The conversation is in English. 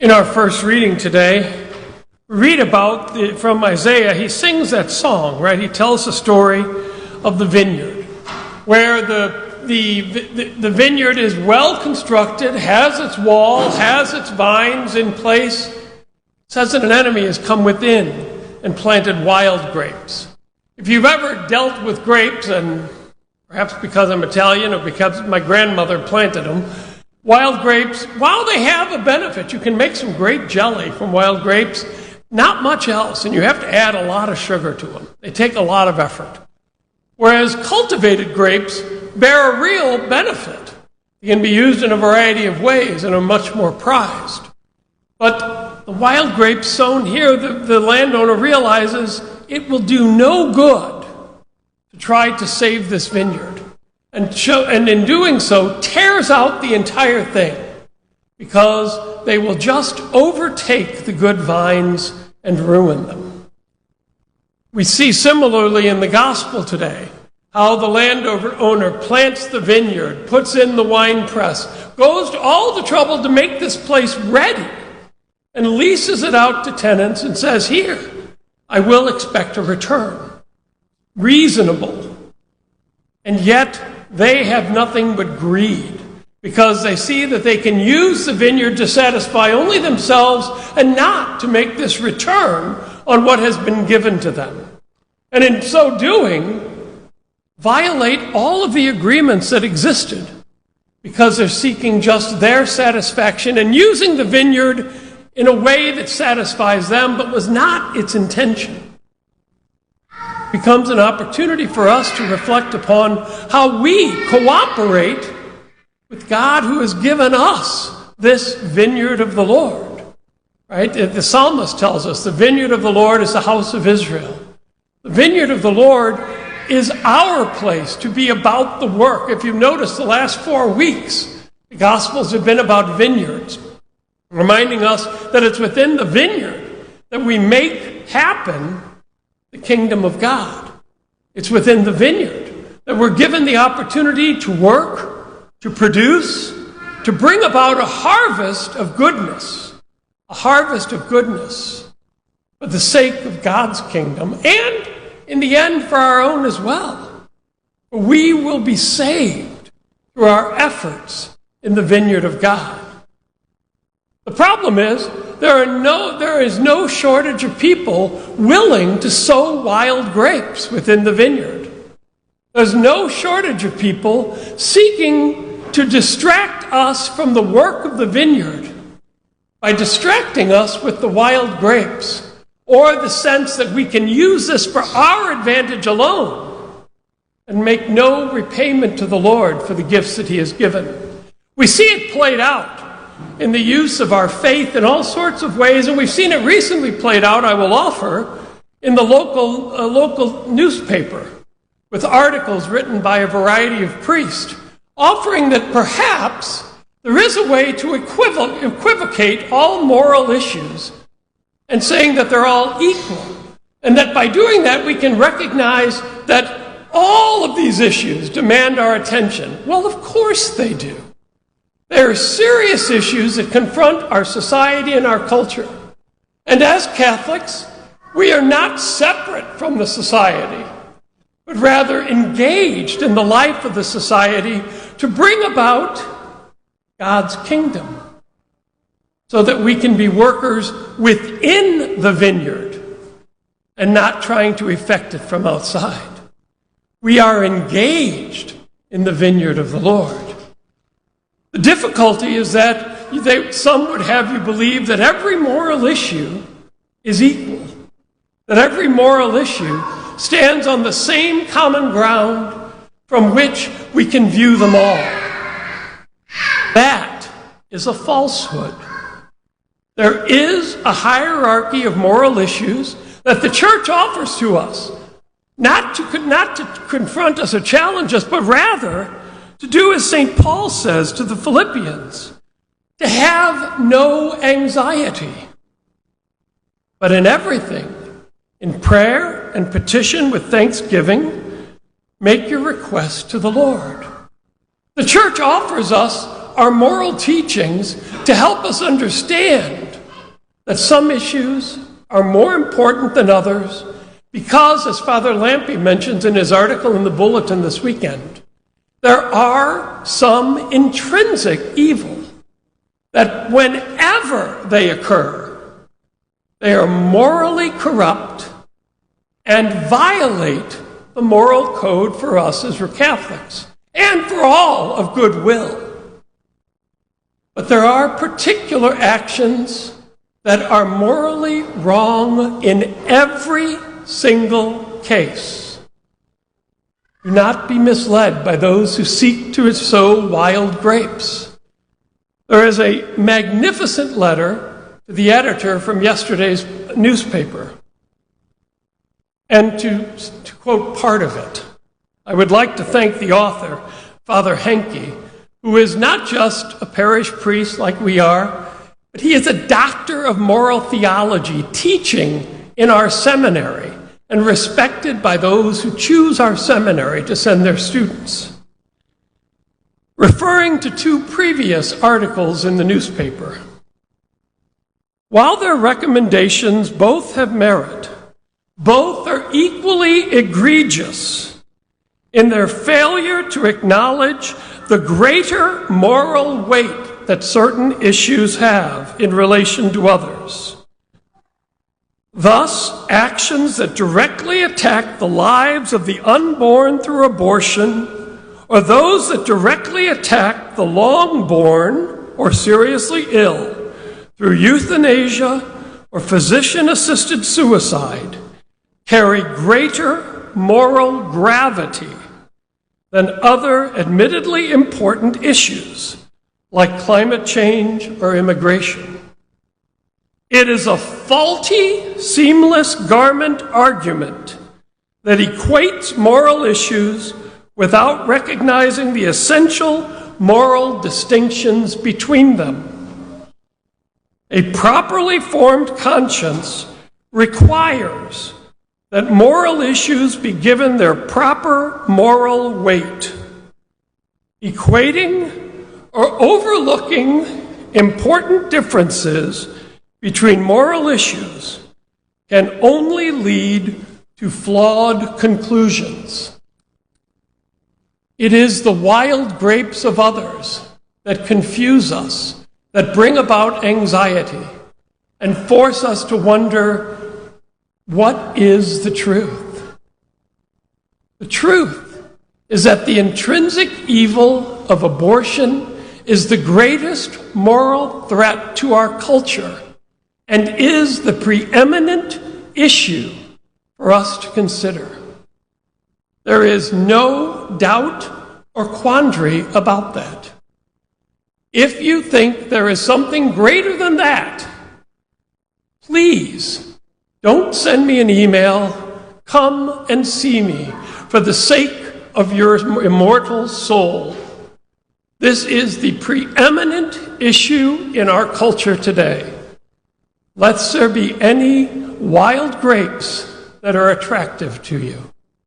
In our first reading today, we read about, from Isaiah, he sings that song, right? He tells the story of the vineyard, where the vineyard is well constructed, has its walls, has its vines in place. It says that an enemy has come within and planted wild grapes. If you've ever dealt with grapes, and perhaps because I'm Italian or because my grandmother planted them, wild grapes, while they have a benefit, you can make some great jelly from wild grapes, not much else, and you have to add a lot of sugar to them. They take a lot of effort. Whereas cultivated grapes bear a real benefit. They can be used in a variety of ways and are much more prized. But the wild grapes sown here, the landowner realizes it will do no good to try to save this vineyard. And in doing so, tears out the entire thing, because they will just overtake the good vines and ruin them. We see similarly in the gospel today how the landowner plants the vineyard, puts in the wine press, goes to all the trouble to make this place ready, and leases it out to tenants and says, "Here, I will expect a return." Reasonable. And yet, they have nothing but greed, because they see that they can use the vineyard to satisfy only themselves and not to make this return on what has been given to them. And in so doing, violate all of the agreements that existed, because they're seeking just their satisfaction and using the vineyard in a way that satisfies them but was not its intention. Becomes an opportunity for us to reflect upon how we cooperate with God who has given us this vineyard of the Lord. Right? The psalmist tells us the vineyard of the Lord is the house of Israel. The vineyard of the Lord is our place to be about the work. If you've noticed, the last 4 weeks, the Gospels have been about vineyards, reminding us that it's within the vineyard that we make happen the kingdom of God. It's within the vineyard that we're given the opportunity to work, to produce, to bring about a harvest of goodness for the sake of God's kingdom, and in the end for our own as well. We will be saved through our efforts in the vineyard of God. The problem is, there is no shortage of people willing to sow wild grapes within the vineyard. There's no shortage of people seeking to distract us from the work of the vineyard by distracting us with the wild grapes, or the sense that we can use this for our advantage alone and make no repayment to the Lord for the gifts that he has given. We see it played out in the use of our faith in all sorts of ways, and we've seen it recently played out, I will offer, in the local newspaper, with articles written by a variety of priests, offering that perhaps there is a way to equivocate all moral issues and saying that they're all equal, and that by doing that we can recognize that all of these issues demand our attention. Well, of course they do. There are serious issues that confront our society and our culture. And as Catholics, we are not separate from the society, but rather engaged in the life of the society to bring about God's kingdom, so that we can be workers within the vineyard and not trying to effect it from outside. We are engaged in the vineyard of the Lord. The difficulty is that some would have you believe that every moral issue is equal, that every moral issue stands on the same common ground from which we can view them all. That is a falsehood. There is a hierarchy of moral issues that the church offers to us, not to confront us or challenge us, but rather to do as St. Paul says to the Philippians, to have no anxiety, but in everything, in prayer and petition with thanksgiving, make your requests to the Lord. The church offers us our moral teachings to help us understand that some issues are more important than others because, as Father Lampe mentions in his article in the Bulletin this weekend, there are some intrinsic evil that whenever they occur, they are morally corrupt and violate the moral code for us as Catholics and for all of goodwill. But there are particular actions that are morally wrong in every single case. Do not be misled by those who seek to sow wild grapes. There is a magnificent letter to the editor from yesterday's newspaper. And to quote part of it, I would like to thank the author, Father Henke, who is not just a parish priest like we are, but he is a doctor of moral theology teaching in our seminary and respected by those who choose our seminary to send their students. Referring to two previous articles in the newspaper, while their recommendations both have merit, both are equally egregious in their failure to acknowledge the greater moral weight that certain issues have in relation to others. Thus, actions that directly attack the lives of the unborn through abortion, or those that directly attack the long-born or seriously ill through euthanasia or physician-assisted suicide, carry greater moral gravity than other admittedly important issues like climate change or immigration. It is a faulty, seamless garment argument that equates moral issues without recognizing the essential moral distinctions between them. A properly formed conscience requires that moral issues be given their proper moral weight. Equating or overlooking important differences between moral issues can only lead to flawed conclusions. It is the wild grapes of others that confuse us, that bring about anxiety, and force us to wonder, what is the truth? The truth is that the intrinsic evil of abortion is the greatest moral threat to our culture and is the preeminent issue for us to consider. There is no doubt or quandary about that. If you think there is something greater than that, please don't send me an email. Come and see me for the sake of your immortal soul. This is the preeminent issue in our culture today. Lest there be any wild grapes that are attractive to you.